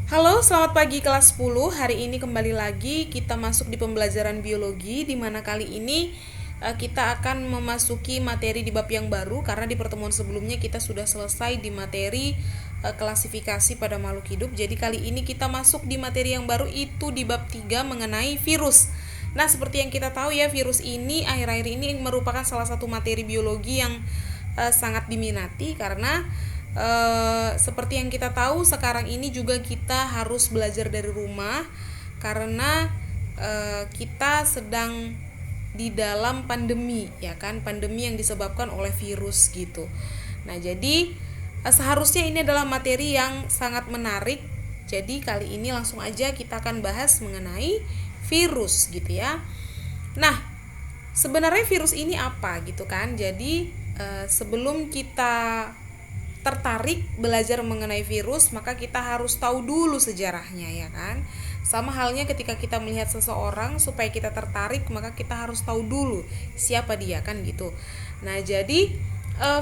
Halo, selamat pagi kelas 10. Hari ini kembali lagi kita masuk di pembelajaran biologi, di mana kali ini kita akan memasuki materi di bab yang baru karena di pertemuan sebelumnya kita sudah selesai di materi klasifikasi pada makhluk hidup. Jadi kali ini kita masuk di materi yang baru, itu di bab 3 mengenai virus. Nah, seperti yang kita tahu ya, virus ini akhir-akhir ini merupakan salah satu materi biologi yang sangat diminati karena seperti yang kita tahu sekarang ini juga kita harus belajar dari rumah karena kita sedang di dalam pandemi, ya kan, pandemi yang disebabkan oleh virus gitu. Nah, jadi seharusnya ini adalah materi yang sangat menarik. Jadi kali ini langsung aja kita akan bahas mengenai virus gitu ya. Nah, sebenarnya virus ini apa gitu kan. Jadi sebelum kita tertarik belajar mengenai virus, maka kita harus tahu dulu sejarahnya, ya kan. Sama halnya ketika kita melihat seseorang, supaya kita tertarik maka kita harus tahu dulu siapa dia, kan gitu. Nah, jadi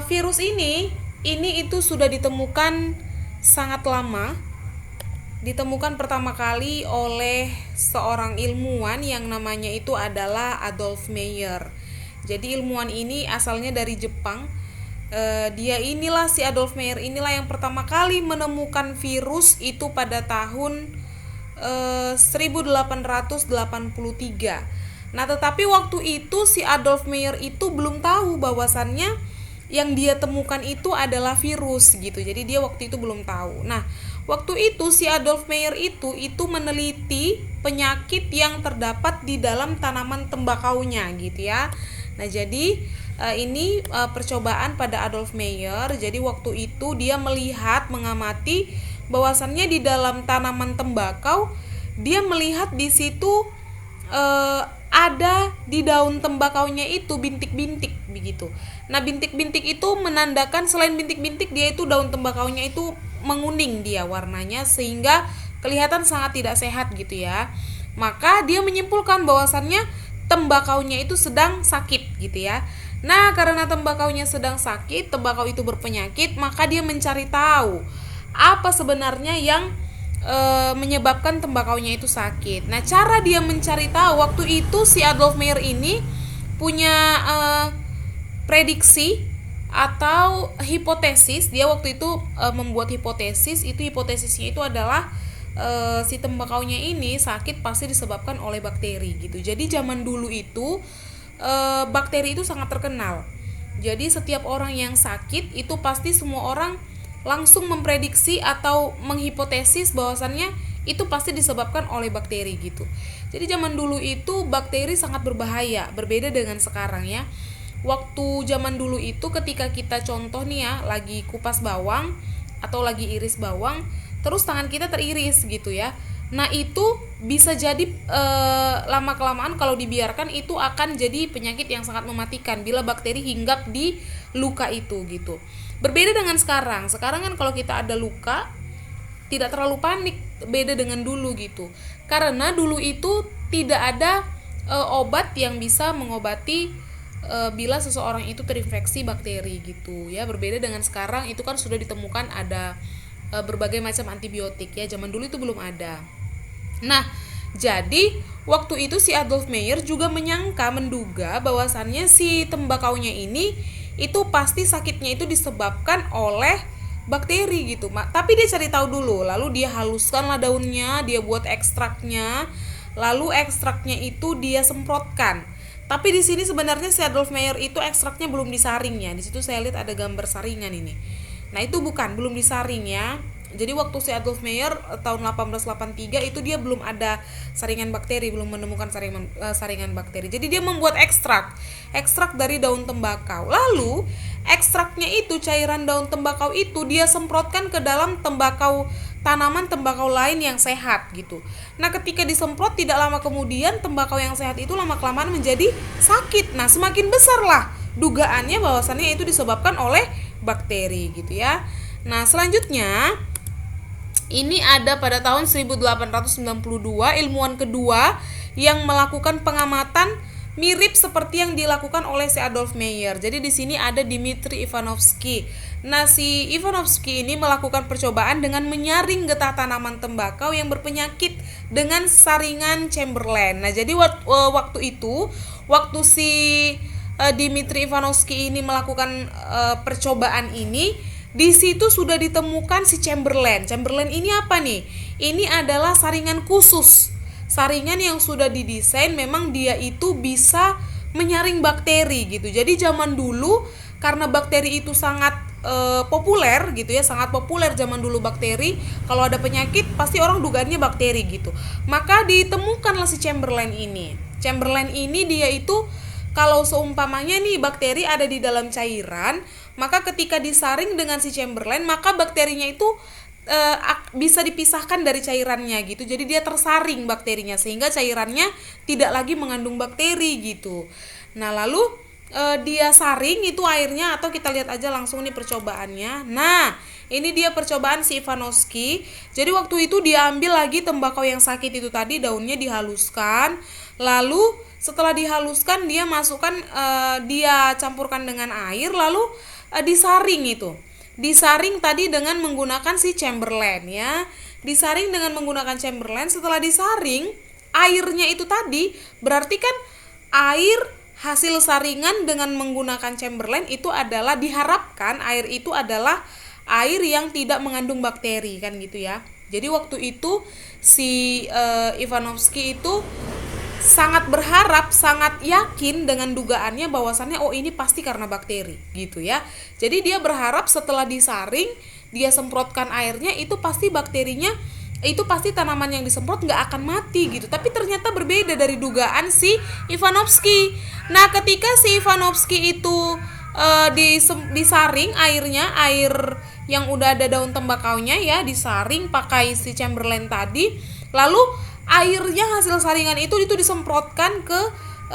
virus ini itu sudah ditemukan sangat lama. Ditemukan pertama kali oleh seorang ilmuwan yang namanya itu adalah Adolf Meyer. Jadi ilmuwan ini asalnya dari Jepang. Dia inilah, si Adolf Meyer inilah yang pertama kali menemukan virus itu pada tahun 1883. Nah, tetapi waktu itu si Adolf Meyer itu belum tahu bahwasannya yang dia temukan itu adalah virus gitu. Jadi dia waktu itu belum tahu. Nah, waktu itu si Adolf Meyer itu meneliti penyakit yang terdapat di dalam tanaman tembakaunya gitu ya. Nah, jadi ini percobaan pada Adolf Meyer. Jadi waktu itu dia melihat, mengamati bahwasannya di dalam tanaman tembakau dia melihat di situ ada di daun tembakaunya itu bintik-bintik begitu. Nah, bintik-bintik itu menandakan, selain bintik-bintik, dia itu daun tembakaunya itu menguning dia warnanya sehingga kelihatan sangat tidak sehat gitu ya. Maka dia menyimpulkan bahwasannya tembakaunya itu sedang sakit gitu ya. Nah, karena tembakaunya sedang sakit, tembakau itu berpenyakit, maka dia mencari tahu apa sebenarnya yang menyebabkan tembakaunya itu sakit. Nah, cara dia mencari tahu waktu itu, si Adolf Meyer ini punya prediksi atau hipotesis. Dia waktu itu membuat hipotesis. Itu hipotesisnya itu adalah si tembakaunya ini sakit pasti disebabkan oleh bakteri gitu. Jadi zaman dulu itu bakteri itu sangat terkenal. Jadi setiap orang yang sakit itu pasti semua orang langsung memprediksi atau menghipotesis bahwasannya itu pasti disebabkan oleh bakteri gitu. Jadi zaman dulu itu bakteri sangat berbahaya, berbeda dengan sekarang ya. Waktu zaman dulu itu ketika kita contoh nih ya, lagi kupas bawang atau lagi iris bawang, terus tangan kita teriris gitu ya. Nah, itu bisa jadi lama kelamaan kalau dibiarkan itu akan jadi penyakit yang sangat mematikan bila bakteri hinggap di luka itu gitu. Berbeda dengan sekarang. Sekarang kan kalau kita ada luka tidak terlalu panik, beda dengan dulu gitu. Karena dulu itu tidak ada obat yang bisa mengobati bila seseorang itu terinfeksi bakteri gitu ya. Berbeda dengan sekarang, itu kan sudah ditemukan ada berbagai macam antibiotik ya. Zaman dulu itu belum ada. Nah, jadi waktu itu si Adolf Meyer juga menduga bahwasannya si tembakaunya ini itu pasti sakitnya itu disebabkan oleh bakteri gitu. Tapi dia cari tahu dulu, lalu dia haluskanlah daunnya, dia buat ekstraknya, lalu ekstraknya itu dia semprotkan. Tapi di sini sebenarnya si Adolf Meyer itu ekstraknya belum disaring ya. Di situ saya lihat ada gambar saringan ini. Nah, itu belum disaring ya. Jadi waktu si Adolf Meyer tahun 1883 itu dia belum ada saringan bakteri, belum menemukan saringan bakteri. Jadi dia membuat ekstrak dari daun tembakau. Lalu ekstraknya itu, cairan daun tembakau itu dia semprotkan ke dalam tanaman tembakau lain yang sehat gitu. Nah, ketika disemprot tidak lama kemudian tembakau yang sehat itu lama kelamaan menjadi sakit. Nah, semakin besarlah dugaannya bahwasannya itu disebabkan oleh bakteri gitu ya. Nah, selanjutnya ini ada pada tahun 1892 ilmuwan kedua yang melakukan pengamatan mirip seperti yang dilakukan oleh si Adolf Meyer. Jadi di sini ada Dmitri Ivanovsky. Nah, si Ivanovsky ini melakukan percobaan dengan menyaring getah tanaman tembakau yang berpenyakit dengan saringan Chamberlain. Nah, jadi waktu itu, waktu si Dmitri Ivanovsky ini melakukan percobaan ini, di situ sudah ditemukan si Chamberlain. Chamberlain ini apa nih? Ini adalah saringan khusus. Saringan yang sudah didesain, memang dia itu bisa menyaring bakteri gitu. Jadi zaman dulu karena bakteri itu sangat populer gitu ya, sangat populer zaman dulu bakteri. Kalau ada penyakit pasti orang dugaannya bakteri gitu. Maka ditemukanlah si Chamberlain ini. Chamberlain ini dia itu kalau seumpamanya nih bakteri ada di dalam cairan, maka ketika disaring dengan si Chamberlain, maka bakterinya itu bisa dipisahkan dari cairannya gitu. Jadi dia tersaring bakterinya sehingga cairannya tidak lagi mengandung bakteri gitu. Nah, lalu dia saring itu airnya, atau kita lihat aja langsung nih percobaannya. Nah, ini dia percobaan si Ivanovsky. Jadi waktu itu dia ambil lagi tembakau yang sakit itu tadi, daunnya dihaluskan. Lalu setelah dihaluskan dia masukkan, dia campurkan dengan air, lalu disaring itu. Disaring tadi dengan menggunakan si Chamberlain ya. Disaring dengan menggunakan Chamberlain. Setelah disaring, airnya itu tadi berarti kan air hasil saringan dengan menggunakan Chamberlain itu adalah, diharapkan air itu adalah air yang tidak mengandung bakteri kan gitu ya. Jadi waktu itu si Ivanovsky itu sangat berharap, sangat yakin dengan dugaannya bahwasannya ini pasti karena bakteri gitu ya. Jadi dia berharap setelah disaring, dia semprotkan airnya, itu pasti bakterinya, itu pasti tanaman yang disemprot nggak akan mati gitu. Tapi ternyata berbeda dari dugaan si Ivanovsky. Nah, ketika si Ivanovsky itu disaring airnya, air yang udah ada daun tembakaunya ya, disaring pakai si Chamberlain tadi, lalu airnya hasil saringan itu disemprotkan ke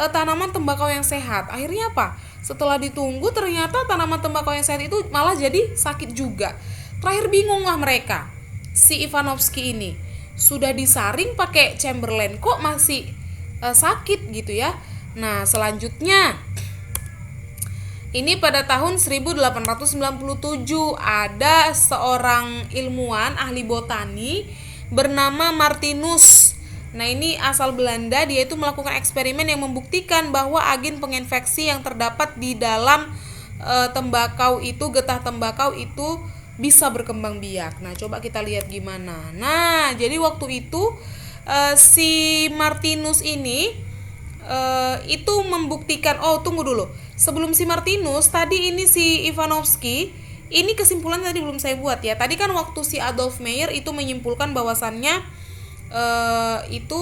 tanaman tembakau yang sehat. Akhirnya apa? Setelah ditunggu ternyata tanaman tembakau yang sehat itu malah jadi sakit juga. Terakhir bingunglah mereka. Si Ivanovsky ini sudah disaring pakai Chamberlain kok masih sakit gitu ya. Nah, selanjutnya ini pada tahun 1897 ada seorang ilmuwan ahli botani bernama Martinus. Nah, ini asal Belanda, dia itu melakukan eksperimen yang membuktikan bahwa agen penginfeksi yang terdapat di dalam tembakau itu, getah tembakau itu bisa berkembang biak. Nah, coba kita lihat gimana. Nah, jadi waktu itu si Martinus ini itu membuktikan, tunggu dulu. Sebelum si Martinus, tadi ini si Ivanovsky, ini kesimpulan tadi belum saya buat ya. Tadi kan waktu si Adolf Meyer itu menyimpulkan bahwasannya itu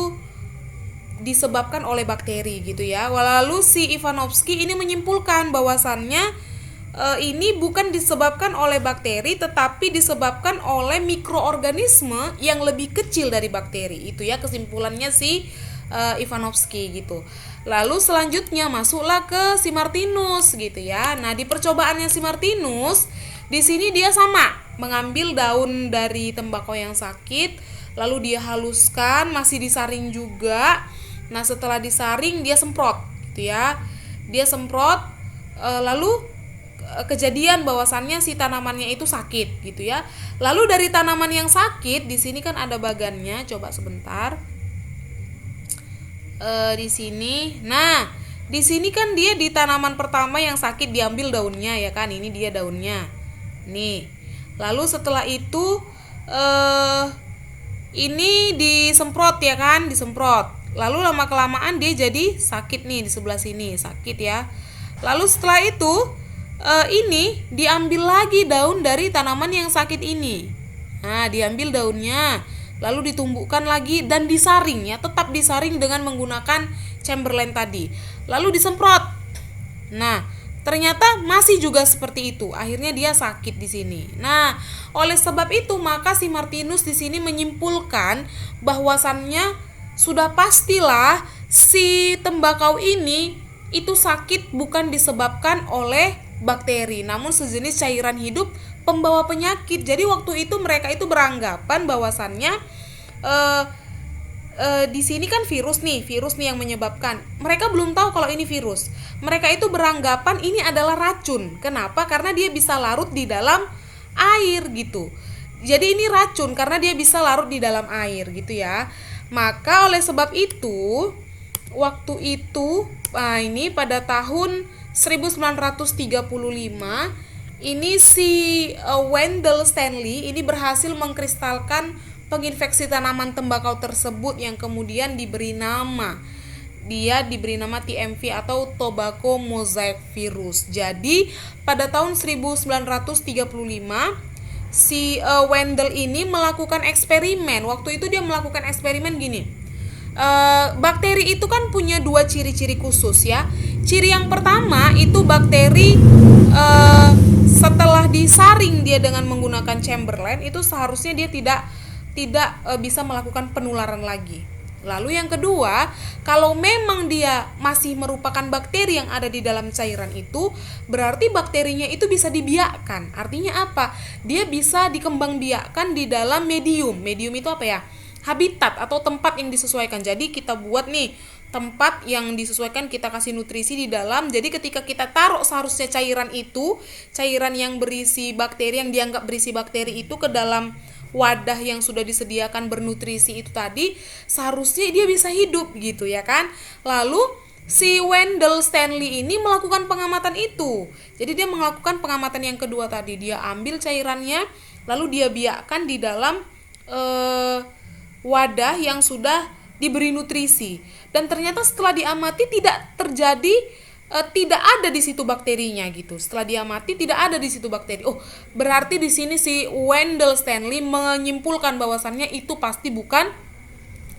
disebabkan oleh bakteri gitu ya. Lalu si Ivanovsky ini menyimpulkan bahwasannya ini bukan disebabkan oleh bakteri, tetapi disebabkan oleh mikroorganisme yang lebih kecil dari bakteri. Itu ya kesimpulannya si Ivanovsky gitu. Lalu selanjutnya masuklah ke si Martinus gitu ya. Nah, di percobaannya si Martinus, di sini dia sama mengambil daun dari tembakau yang sakit, lalu dia haluskan, masih disaring juga. Nah, setelah disaring dia semprot gitu ya. Dia semprot, lalu kejadian bahwasannya si tanamannya itu sakit gitu ya. Lalu dari tanaman yang sakit, di sini kan ada bagannya, coba sebentar. Di sini. Nah, di sini kan dia di tanaman pertama yang sakit diambil daunnya ya kan. Ini dia daunnya. Nih. Lalu setelah itu ini disemprot ya kan, disemprot. Lalu lama kelamaan dia jadi sakit nih, di sebelah sini sakit ya. Lalu setelah itu ini diambil lagi daun dari tanaman yang sakit ini. Nah, diambil daunnya, lalu ditumbuhkan lagi dan disaring ya, tetap disaring dengan menggunakan Chamberlain tadi. Lalu disemprot. Nah, ternyata masih juga seperti itu. Akhirnya dia sakit di sini. Nah, oleh sebab itu maka si Martinus di sini menyimpulkan bahwasannya sudah pastilah si tembakau ini itu sakit bukan disebabkan oleh bakteri, namun sejenis cairan hidup pembawa penyakit. Jadi waktu itu mereka itu beranggapan bahwasannya di sini kan virus nih yang menyebabkan. Mereka belum tahu kalau ini virus. Mereka itu beranggapan ini adalah racun. Kenapa? Karena dia bisa larut di dalam air gitu. Jadi ini racun karena dia bisa larut di dalam air gitu ya. Maka oleh sebab itu, waktu itu, ini pada tahun 1935, ini si Wendell Stanley ini berhasil mengkristalkan penginfeksi tanaman tembakau tersebut yang kemudian diberi nama TMV atau Tobacco Mosaic Virus. Jadi pada tahun 1935 si Wendell ini melakukan eksperimen. Waktu itu dia melakukan eksperimen gini. Bakteri itu kan punya dua ciri-ciri khusus ya. Ciri yang pertama itu bakteri setelah disaring dia dengan menggunakan Chamberlain itu seharusnya dia tidak bisa melakukan penularan lagi. Lalu yang kedua, kalau memang dia masih merupakan bakteri yang ada di dalam cairan itu, berarti bakterinya itu bisa dibiakkan. Artinya apa? Dia bisa dikembangbiakkan di dalam medium. Medium itu apa ya? Habitat atau tempat yang disesuaikan. Jadi kita buat nih tempat yang disesuaikan, kita kasih nutrisi di dalam. Jadi ketika kita taruh seharusnya cairan yang berisi bakteri, yang dianggap berisi bakteri itu ke dalam wadah yang sudah disediakan bernutrisi itu tadi, seharusnya dia bisa hidup gitu ya kan. Lalu si Wendell Stanley ini melakukan pengamatan itu. Jadi dia melakukan pengamatan yang kedua tadi, dia ambil cairannya lalu dia biakkan di dalam wadah yang sudah diberi nutrisi. Dan ternyata setelah diamati tidak ada di situ bakterinya gitu. Setelah diamati tidak ada di situ bakteri. Oh, berarti di sini si Wendell Stanley menyimpulkan bahwasannya itu pasti bukan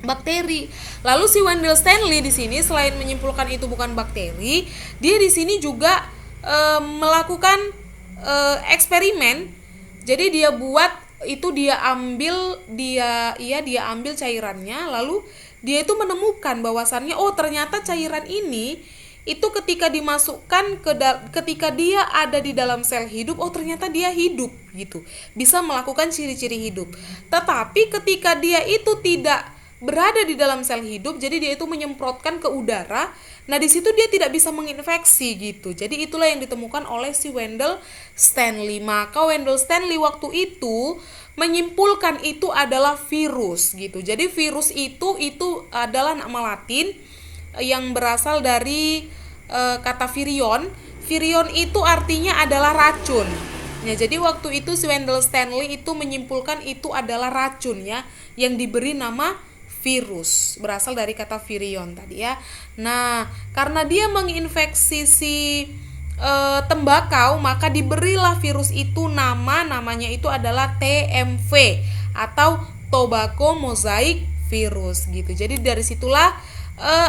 bakteri. Lalu si Wendell Stanley di sini selain menyimpulkan itu bukan bakteri, dia di sini juga melakukan eksperimen. Jadi dia ambil cairannya, lalu dia itu menemukan bahwasannya ternyata cairan ini itu ketika dimasukkan ketika dia ada di dalam sel hidup, ternyata dia hidup gitu, bisa melakukan ciri-ciri hidup. Tetapi ketika dia itu tidak berada di dalam sel hidup, jadi dia itu menyemprotkan ke udara, nah di situ dia tidak bisa menginfeksi gitu. Jadi itulah yang ditemukan oleh si Wendell Stanley. Maka Wendell Stanley waktu itu menyimpulkan itu adalah virus gitu. Jadi virus itu adalah nama Latin yang berasal dari kata virion. Virion itu artinya adalah racun. Ya, jadi waktu itu si Wendell Stanley itu menyimpulkan itu adalah racun ya, yang diberi nama virus, berasal dari kata virion tadi ya. Nah, karena dia menginfeksi si tembakau, maka diberilah virus itu namanya itu adalah TMV atau Tobacco Mosaic Virus gitu. Jadi dari situlah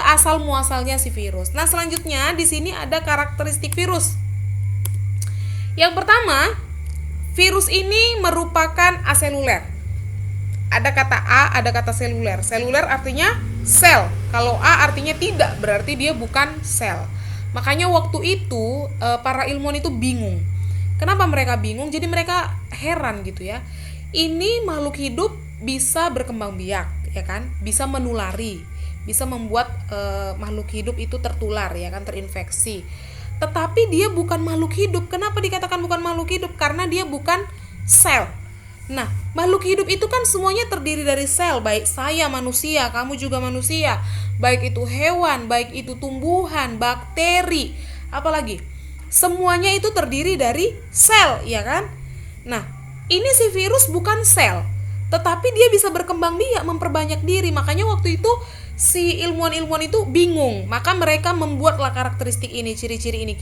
asal muasalnya si virus. Nah, selanjutnya di sini ada karakteristik virus. Yang pertama, virus ini merupakan aseluler. Ada kata A, ada kata seluler. Seluler artinya sel. Kalau A artinya tidak, berarti dia bukan sel. Makanya waktu itu para ilmuwan itu bingung. Kenapa mereka bingung? Jadi mereka heran gitu ya. Ini makhluk hidup bisa berkembang biak, ya kan? Bisa menulari, bisa membuat makhluk hidup itu tertular, ya kan, terinfeksi. Tetapi dia bukan makhluk hidup. Kenapa dikatakan bukan makhluk hidup? Karena dia bukan sel. Nah, makhluk hidup itu kan semuanya terdiri dari sel, baik saya manusia, kamu juga manusia, baik itu hewan, baik itu tumbuhan, bakteri, apalagi semuanya itu terdiri dari sel, ya kan? Nah, ini si virus bukan sel, tetapi dia bisa berkembang biak, memperbanyak diri. Makanya waktu itu si ilmuwan-ilmuwan itu bingung. Maka mereka membuatlah karakteristik ini, ciri-ciri ini.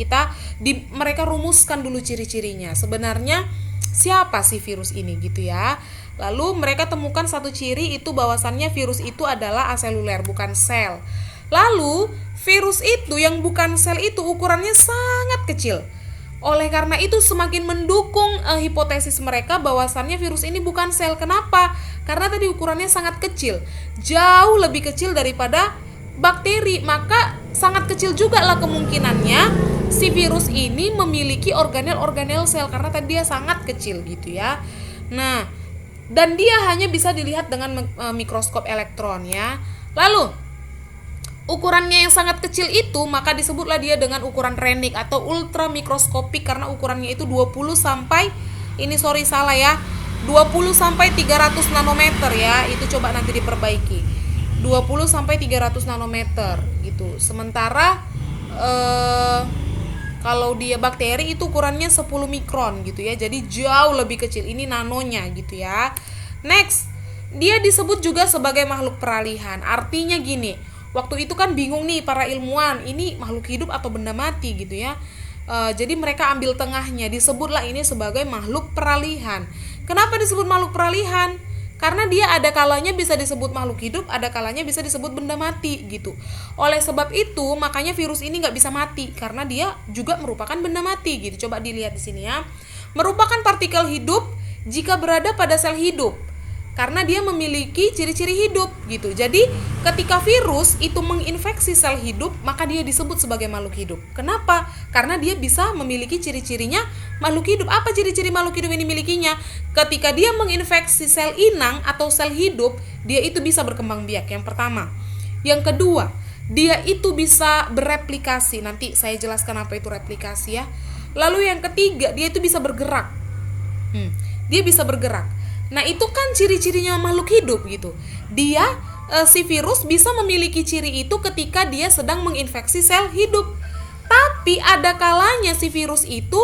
Mereka rumuskan dulu ciri-cirinya. Sebenarnya siapa sih virus ini gitu ya. Lalu mereka temukan satu ciri itu bahwasannya virus itu adalah aseluler, bukan sel. Lalu virus itu yang bukan sel itu ukurannya sangat kecil. Oleh karena itu semakin mendukung hipotesis mereka bahwasannya virus ini bukan sel. Kenapa? Karena tadi ukurannya sangat kecil, jauh lebih kecil daripada bakteri. Maka sangat kecil juga lah kemungkinannya si virus ini memiliki organel-organel sel, karena tadi dia sangat kecil gitu ya. Nah, dan dia hanya bisa dilihat dengan mikroskop elektron ya. Lalu ukurannya yang sangat kecil itu maka disebutlah dia dengan ukuran Rennick atau ultra mikroskopik, karena ukurannya itu 20 sampai 20 sampai 300 nanometer ya. Itu coba nanti diperbaiki. 20 sampai 300 nanometer gitu. Sementara kalau dia bakteri itu ukurannya 10 mikron gitu ya. Jadi jauh lebih kecil. Ini nanonya gitu ya. Next, dia disebut juga sebagai makhluk peralihan. Artinya gini, waktu itu kan bingung nih para ilmuwan, ini makhluk hidup atau benda mati gitu ya. Jadi mereka ambil tengahnya, disebutlah ini sebagai makhluk peralihan. Kenapa disebut makhluk peralihan? Karena dia ada kalanya bisa disebut makhluk hidup, ada kalanya bisa disebut benda mati gitu. Oleh sebab itu makanya virus ini nggak bisa mati karena dia juga merupakan benda mati gitu. Coba dilihat di sini ya. Merupakan partikel hidup jika berada pada sel hidup, karena dia memiliki ciri-ciri hidup gitu. Jadi ketika virus itu menginfeksi sel hidup, maka dia disebut sebagai makhluk hidup. Kenapa? Karena dia bisa memiliki ciri-cirinya makhluk hidup. Apa ciri-ciri makhluk hidup ini milikinya? Ketika dia menginfeksi sel inang atau sel hidup, dia itu bisa berkembang biak, yang pertama. Yang kedua, dia itu bisa bereplikasi. Nanti saya jelaskan apa itu replikasi ya. Lalu yang ketiga, dia itu bisa bergerak. Dia bisa bergerak. Nah, itu kan ciri-cirinya makhluk hidup gitu. Dia si virus bisa memiliki ciri itu ketika dia sedang menginfeksi sel hidup. Tapi ada kalanya si virus itu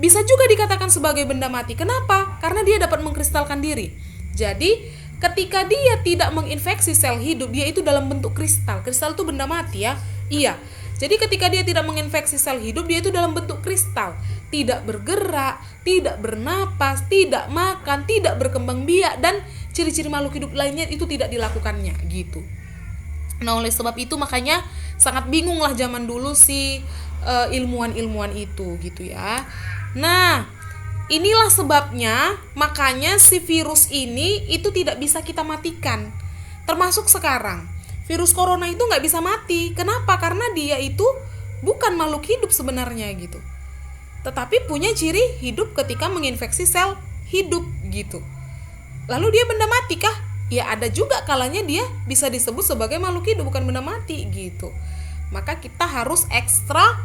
bisa juga dikatakan sebagai benda mati. Kenapa? Karena dia dapat mengkristalkan diri. Jadi, ketika dia tidak menginfeksi sel hidup, dia itu dalam bentuk kristal. Kristal itu benda mati ya. Iya. Jadi ketika dia tidak menginfeksi sel hidup, dia itu dalam bentuk kristal. Tidak bergerak, tidak bernapas, tidak makan, tidak berkembang biak, dan ciri-ciri makhluk hidup lainnya itu tidak dilakukannya gitu. Nah, oleh sebab itu makanya sangat bingung lah zaman dulu si ilmuwan-ilmuwan itu gitu ya. Nah, inilah sebabnya makanya si virus ini itu tidak bisa kita matikan. Termasuk sekarang virus corona itu nggak bisa mati. Kenapa? Karena dia itu bukan makhluk hidup sebenarnya gitu, tetapi punya ciri hidup ketika menginfeksi sel hidup gitu. Lalu dia benda mati kah? Ya ada juga kalanya dia bisa disebut sebagai makhluk hidup, bukan benda mati gitu. Maka kita harus ekstra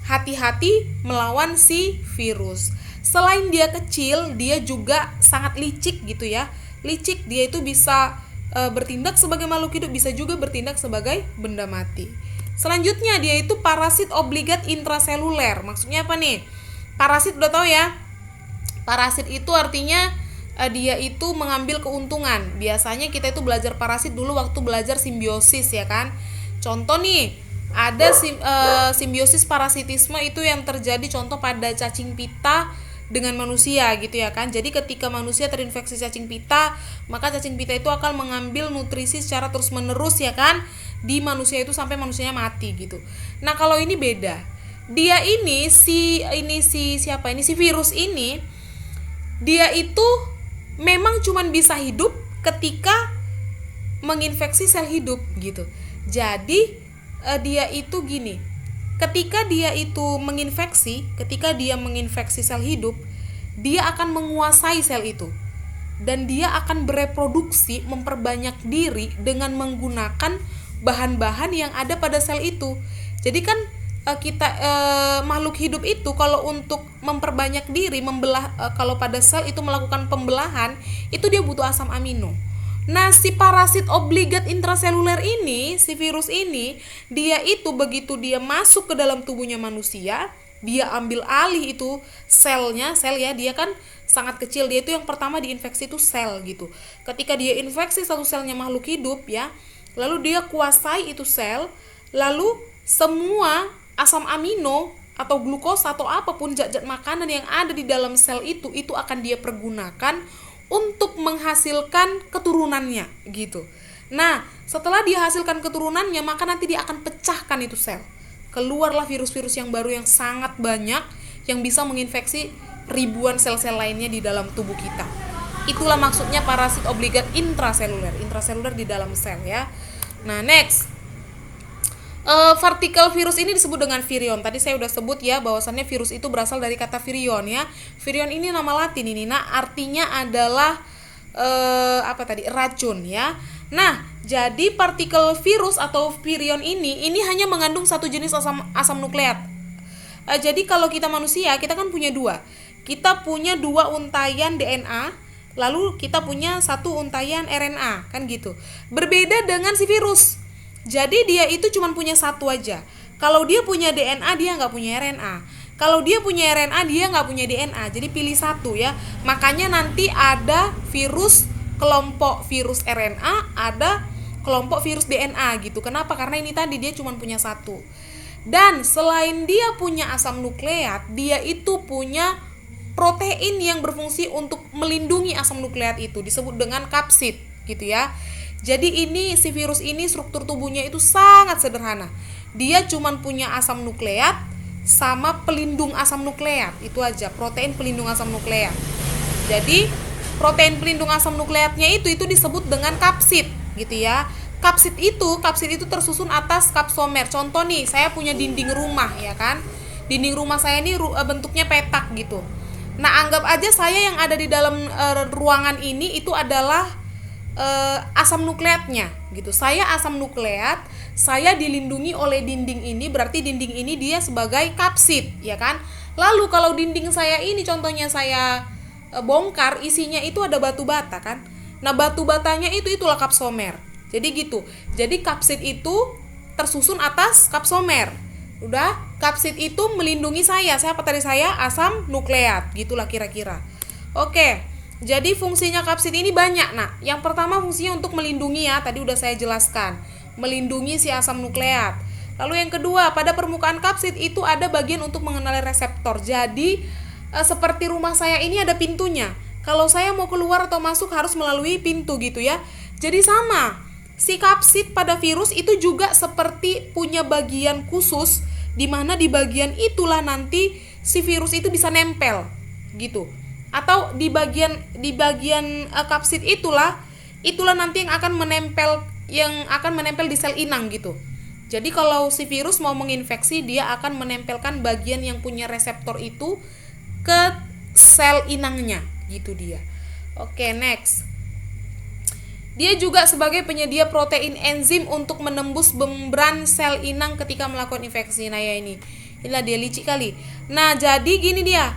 hati-hati melawan si virus. Selain dia kecil, dia juga sangat licik gitu ya. Licik, dia itu bisa bertindak sebagai makhluk hidup, bisa juga bertindak sebagai benda mati. Selanjutnya dia itu parasit obligat intraseluler. Maksudnya apa nih? Parasit udah tahu ya. Parasit itu artinya dia itu mengambil keuntungan. Biasanya kita itu belajar parasit dulu waktu belajar simbiosis ya kan. Contoh nih, ada simbiosis parasitisme itu yang terjadi contoh pada cacing pita dengan manusia gitu ya kan. Jadi ketika manusia terinfeksi cacing pita, maka cacing pita itu akan mengambil nutrisi secara terus menerus ya kan di manusia itu sampai manusianya mati gitu. Nah, kalau ini beda. Dia ini si virus ini, dia itu memang cuman bisa hidup ketika menginfeksi sel hidup gitu. Jadi dia itu gini, ketika dia menginfeksi sel hidup, dia akan menguasai sel itu dan dia akan bereproduksi, memperbanyak diri dengan menggunakan bahan-bahan yang ada pada sel itu. Jadi kan makhluk hidup itu kalau untuk memperbanyak diri, kalau pada sel itu melakukan pembelahan, itu dia butuh asam amino. Nah, si parasit obligat intraseluler ini, si virus ini, dia itu begitu dia masuk ke dalam tubuhnya manusia, dia ambil alih itu sel ya, dia kan sangat kecil, dia itu yang pertama diinfeksi itu sel gitu. Ketika dia infeksi satu selnya makhluk hidup ya, lalu dia kuasai itu sel, lalu semua asam amino atau glukosa atau apapun zat-zat makanan yang ada di dalam sel itu akan dia pergunakan untuk menghasilkan keturunannya gitu. Nah, setelah dia hasilkan keturunannya, maka nanti dia akan pecahkan itu sel. Keluarlah virus-virus yang baru yang sangat banyak yang bisa menginfeksi ribuan sel-sel lainnya di dalam tubuh kita. Itulah maksudnya parasit obligat intraseluler. Intraseluler di dalam sel ya. Nah, next. Partikel virus ini disebut dengan virion. Tadi saya udah sebut ya bahwasannya virus itu berasal dari kata virion ya. Virion ini nama Latin ini. Nah, artinya adalah racun ya. Nah, jadi partikel virus atau virion ini hanya mengandung satu jenis asam nukleat. Jadi kalau kita manusia, kita kan punya dua. Kita punya dua untaian DNA, lalu kita punya satu untaian RNA, kan gitu. Berbeda dengan si virus. Jadi dia itu cuma punya satu aja. Kalau dia punya DNA, dia nggak punya RNA. Kalau dia punya RNA, dia nggak punya DNA. Jadi pilih satu ya. Makanya nanti ada virus kelompok virus RNA, ada kelompok virus DNA gitu. Kenapa? Karena ini tadi dia cuma punya satu. Dan selain dia punya asam nukleat, dia itu punya protein yang berfungsi untuk melindungi asam nukleat itu, disebut dengan kapsid gitu ya. Jadi ini si virus ini struktur tubuhnya itu sangat sederhana. Dia cuma punya asam nukleat sama pelindung asam nukleat, itu aja, protein pelindung asam nukleat. Jadi protein pelindung asam nukleatnya itu disebut dengan kapsid gitu ya. Kapsid itu tersusun atas kapsomer. Contoh nih, saya punya dinding rumah ya kan. Dinding rumah saya ini bentuknya petak gitu. Nah, anggap aja saya yang ada di dalam ruangan ini itu adalah asam nukleatnya gitu. Saya asam nukleat, saya dilindungi oleh dinding ini, berarti dinding ini dia sebagai kapsid ya kan. Lalu kalau dinding saya ini contohnya saya bongkar, isinya itu ada batu bata kan. Nah, batu batanya itulah kapsomer. Jadi gitu. Jadi kapsid itu tersusun atas kapsomer. Udah, kapsid itu melindungi saya. Apa tadi saya? Asam nukleat. Gitulah kira-kira. Oke. Jadi fungsinya kapsid ini banyak. Nah, yang pertama fungsinya untuk melindungi ya. Tadi udah saya jelaskan. Melindungi si asam nukleat. Lalu yang kedua, pada permukaan kapsid itu ada bagian untuk mengenali reseptor. Jadi seperti rumah saya ini ada pintunya. Kalau saya mau keluar atau masuk harus melalui pintu gitu ya. Jadi sama. Si kapsid pada virus itu juga seperti punya bagian khusus, di mana di bagian itulah nanti si virus itu bisa nempel gitu. Atau di bagian kapsid itulah nanti yang akan menempel di sel inang gitu. Jadi kalau si virus mau menginfeksi, dia akan menempelkan bagian yang punya reseptor itu ke sel inangnya gitu dia. Oke, next. Dia juga sebagai penyedia protein enzim untuk menembus membran sel inang ketika melakukan infeksi. Nah ya inilah dia licik kali. Nah jadi gini dia,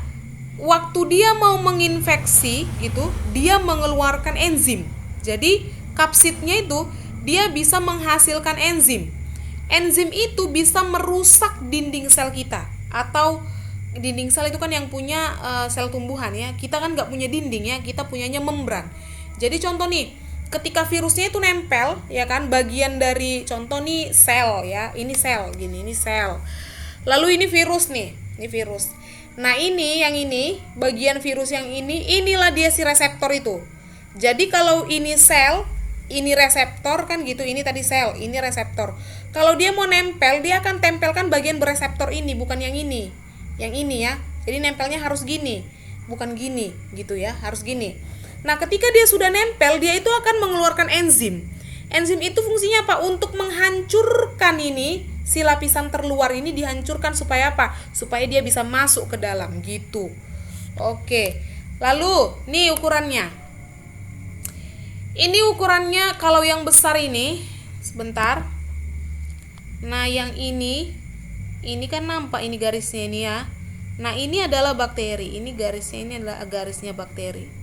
waktu dia mau menginfeksi gitu, dia mengeluarkan enzim. Jadi kapsidnya itu dia bisa menghasilkan enzim. Enzim itu bisa merusak dinding sel kita, atau dinding sel itu kan yang punya sel tumbuhan ya. Kita kan nggak punya dinding ya, kita punyanya membran. Jadi contoh nih, ketika virusnya itu nempel ya kan, bagian dari contoh nih sel ya, ini sel gini, ini sel, lalu ini virus nih, ini virus. Nah yang ini bagian virus yang inilah dia si reseptor itu. Jadi kalau ini sel, ini reseptor kan gitu, ini tadi sel, ini reseptor. Kalau dia mau nempel, dia akan tempelkan bagian bereseptor ini, bukan yang ini ya. Jadi nempelnya harus gini, bukan gini gitu ya, harus gini. Nah, ketika dia sudah nempel, dia itu akan mengeluarkan enzim. Enzim itu fungsinya apa? Untuk menghancurkan ini, si lapisan terluar ini dihancurkan supaya apa? Supaya dia bisa masuk ke dalam gitu. Oke. Lalu, nih ukurannya. Ini ukurannya kalau yang besar ini, sebentar. Nah, yang ini kan nampak ini garisnya ini ya. Nah, ini adalah bakteri. Ini garisnya, ini adalah garisnya bakteri.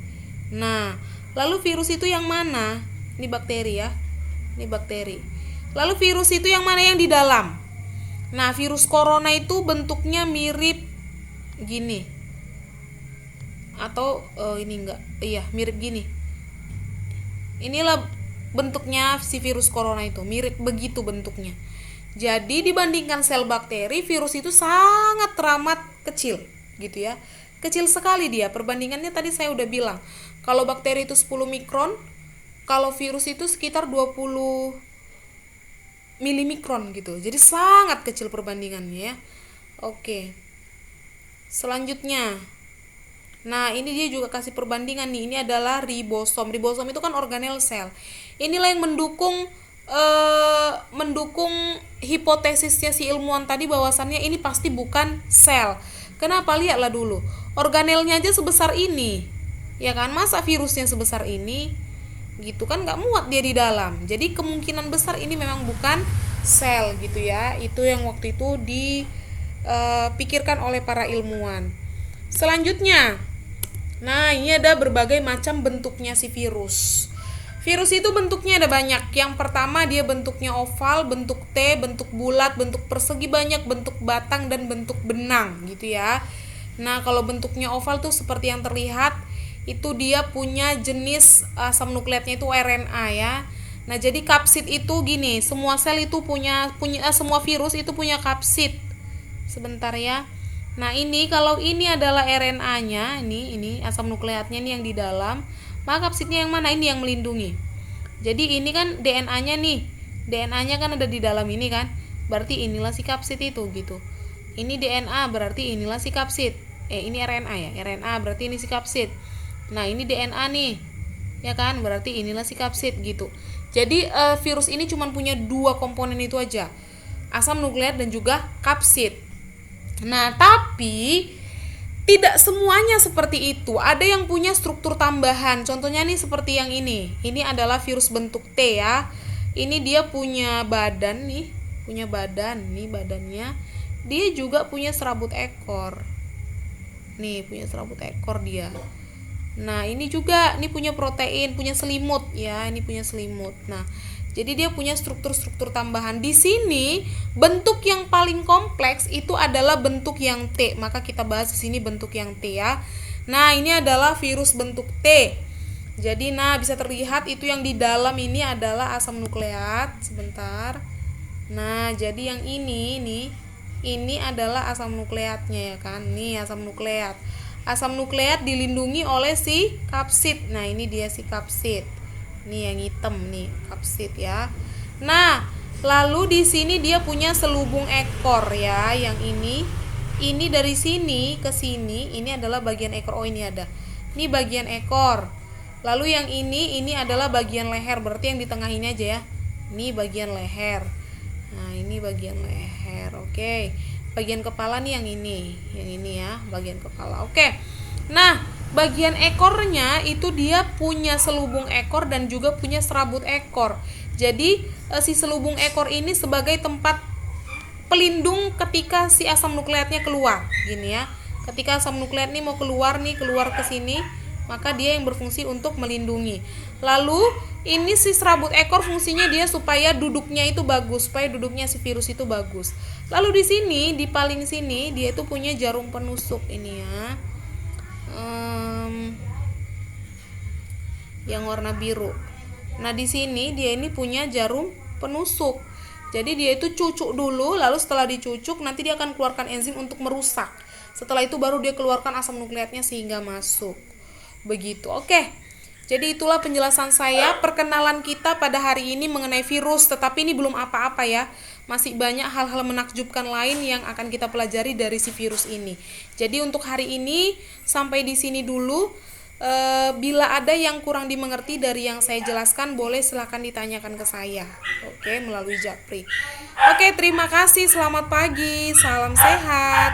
Nah, lalu virus itu yang mana? Ini bakteri ya. Ini bakteri. Lalu virus itu yang mana yang di dalam? Nah, virus corona itu bentuknya mirip gini. Atau ini enggak. Iya, mirip gini. Inilah bentuknya si virus corona itu, mirip begitu bentuknya. Jadi dibandingkan sel bakteri, virus itu sangat teramat kecil gitu ya. Kecil sekali dia. Perbandingannya tadi saya udah bilang. Kalau bakteri itu 10 mikron, kalau virus itu sekitar 20 milimikron gitu. Jadi sangat kecil perbandingannya ya. Oke. Selanjutnya. Nah, ini dia juga kasih perbandingan nih. Ini adalah ribosom. Ribosom itu kan organel sel. Inilah yang mendukung hipotesisnya si ilmuwan tadi bahwasannya ini pasti bukan sel. Kenapa? Lihatlah dulu. Organelnya aja sebesar ini. Ya kan, masa virusnya sebesar ini? gitu kan, nggak muat dia di dalam. Jadi kemungkinan besar ini memang bukan sel gitu ya. Itu yang waktu itu dipikirkan oleh para ilmuwan. Selanjutnya, nah ini ada berbagai macam bentuknya si virus. Virus itu bentuknya ada banyak. Yang pertama dia bentuknya oval, bentuk T, bentuk bulat, bentuk persegi banyak, bentuk batang, dan bentuk benang gitu ya. Nah kalau bentuknya oval tuh seperti yang terlihat, itu dia punya jenis asam nukleatnya itu RNA ya. Nah jadi kapsid itu gini, semua sel itu semua virus itu punya kapsid. Sebentar ya. Nah ini kalau ini adalah RNA-nya, ini asam nukleatnya nih yang di dalam, maka kapsidnya yang mana? Ini yang melindungi. Jadi ini kan DNA-nya nih, DNA-nya kan ada di dalam ini kan, berarti inilah si kapsid itu gitu. Ini DNA berarti inilah si kapsid. Ini RNA ya, RNA berarti ini si kapsid. Nah ini DNA nih, ya kan, berarti inilah si kapsid gitu. Jadi virus ini cuma punya dua komponen itu aja, asam nukleat dan juga kapsid. Nah, tapi tidak semuanya seperti itu. Ada yang punya struktur tambahan. Contohnya nih seperti yang ini. Ini adalah virus bentuk T ya. Ini dia punya badan nih, punya badan. Nih badannya. Dia juga punya serabut ekor. Nih, punya serabut ekor dia. Nah, ini juga nih punya protein, punya selimut ya. Ini punya selimut. Nah, jadi dia punya struktur-struktur tambahan. Di sini bentuk yang paling kompleks itu adalah bentuk yang T. Maka kita bahas di sini bentuk yang T ya. Nah, ini adalah virus bentuk T. Jadi nah bisa terlihat itu yang di dalam ini adalah asam nukleat. Sebentar. Nah, jadi yang ini nih, ini adalah asam nukleatnya ya kan. Nih asam nukleat. Asam nukleat dilindungi oleh si kapsid. Nah, ini dia si kapsid. Nih yang hitam nih, kapsid ya. Nah, lalu di sini dia punya selubung ekor ya, yang ini. Ini dari sini ke sini, ini adalah bagian ekor. Oh, ini ada. Ini bagian ekor. Lalu yang ini adalah bagian leher, berarti yang di tengah ini aja ya. Ini bagian leher. Nah, ini bagian leher. Oke. Bagian kepala nih yang ini ya, bagian kepala. Oke. Nah, bagian ekornya itu dia punya selubung ekor dan juga punya serabut ekor. Jadi si selubung ekor ini sebagai tempat pelindung ketika si asam nukleatnya keluar, gini ya. Ketika asam nukleat ini mau keluar ke sini, maka dia yang berfungsi untuk melindungi. Lalu ini si serabut ekor fungsinya dia supaya duduknya itu bagus, supaya duduknya si virus itu bagus. Lalu di sini, di paling sini dia itu punya jarum penusuk ini ya. Yang warna biru. Nah, di sini dia ini punya jarum penusuk. Jadi dia itu cucuk dulu, lalu setelah dicucuk nanti dia akan keluarkan enzim untuk merusak. Setelah itu baru dia keluarkan asam nukleatnya sehingga masuk. Begitu. Oke. Jadi itulah penjelasan saya, perkenalan kita pada hari ini mengenai virus, tetapi ini belum apa-apa ya. Masih banyak hal-hal menakjubkan lain yang akan kita pelajari dari si virus ini. Jadi untuk hari ini sampai di sini dulu. Bila ada yang kurang dimengerti dari yang saya jelaskan, boleh silahkan ditanyakan ke saya. Oke, melalui Japri. Oke, terima kasih. Selamat pagi. Salam sehat.